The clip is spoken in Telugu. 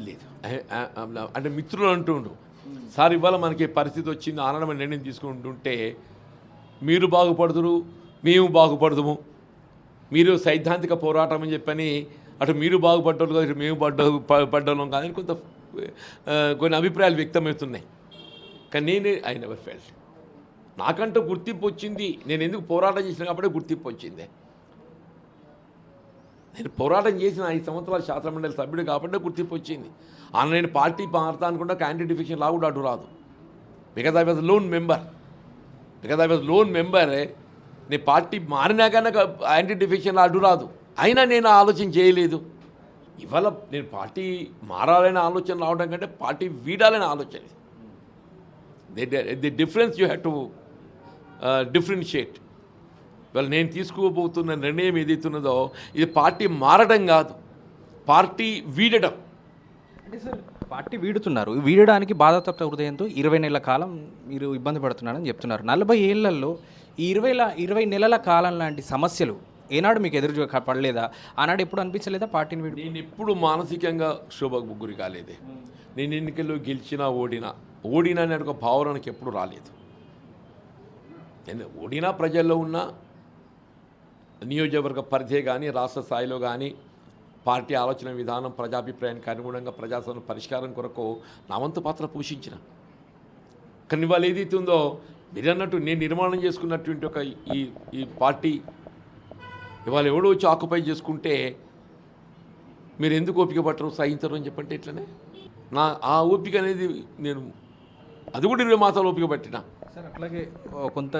లేదు. అంటే మిత్రులు అంటుండ్రు సార్ ఇవాళ మనకి పరిస్థితి వచ్చింది ఆనందమైన నిర్ణయం తీసుకుంటుంటే మీరు బాగుపడుదురు మేము బాగుపడదుము, మీరు సైద్ధాంతిక పోరాటం అని చెప్పని అటు మీరు బాగుపడ్డోళ్ళు కాదు, ఇటు మేము పడ్డోళ్ళం కాదని కొన్ని అభిప్రాయాలు వ్యక్తమవుతున్నాయి. కానీ నేను ఐ నెవర్ ఫెల్ట్. నాకంటూ గుర్తింపు వచ్చింది, నేను ఎందుకు పోరాటం చేసిన కాబట్టి గుర్తింపు వచ్చింది. నేను పోరాటం చేసిన 5 సంవత్సరాల శాసనమండలి సభ్యుడు కాబట్టి గుర్తింపు వచ్చింది. నేను పార్టీ మారుతా అనుకుంటే క్యాండిడేట్ డిఫెక్షన్ లా కూడా అడ్డు రాదు. Because I was loan member. నేను పార్టీ మారినా కానీ యాంటీ డిఫెక్షన్ లా అడ్డు రాదు. అయినా నేను ఆలోచన చేయలేదు. ఇవాళ నేను పార్టీ మారాలనే ఆలోచన రావడం కంటే పార్టీ వీడాలనే ఆలోచన. The difference you have to differentiate. ఇవాళ నేను తీసుకోబోతున్న నిర్ణయం ఏదైతున్నదో ఇది పార్టీ మారడం కాదు, పార్టీ వీడడం. అంటే సార్ పార్టీ వీడుతున్నారు, వీడడానికి బాధాతప్త హృదయంతో 20 నెలల కాలం మీరు ఇబ్బంది పడుతున్నారని చెప్తున్నారు. 40 ఏళ్లలో ఈ 20 నెలల కాలం లాంటి సమస్యలు ఏనాడు మీకు ఎదురు పడలేదా? ఆనాడు ఎప్పుడు అనిపించలేదా పార్టీని వీడు? నేను ఎప్పుడు మానసికంగా శోభకు గురి కాలేదే. నేను ఎన్నికల్లో గెలిచినా ఓడినా అనే ఒక భావన నాకు ఎప్పుడు రాలేదు. నేను ఓడినా ప్రజల్లో ఉన్న నియోజకవర్గ పరిధే కానీ రాష్ట్ర స్థాయిలో కానీ పార్టీ ఆలోచన విధానం ప్రజాభిప్రాయానికి అనుగుణంగా ప్రజాస్వామ్య పరిష్కారం కొరకు నా వంతు పాత్ర పోషించిన. కానీ ఇవాళ ఏదైతే ఉందో మీరు అన్నట్టు నేను నిర్మాణం చేసుకున్నటువంటి ఒక ఈ పార్టీ ఇవాళ ఎవడో వచ్చి ఆక్యుపై చేసుకుంటే మీరు ఎందుకు ఓపిక పట్టరు, సహించరు అని చెప్పంటే ఇట్లనే ఆ ఓపిక అనేది నేను అది కూడా 20 మాసాలు ఓపిక పట్టిన. సార్ అట్లాగే కొంత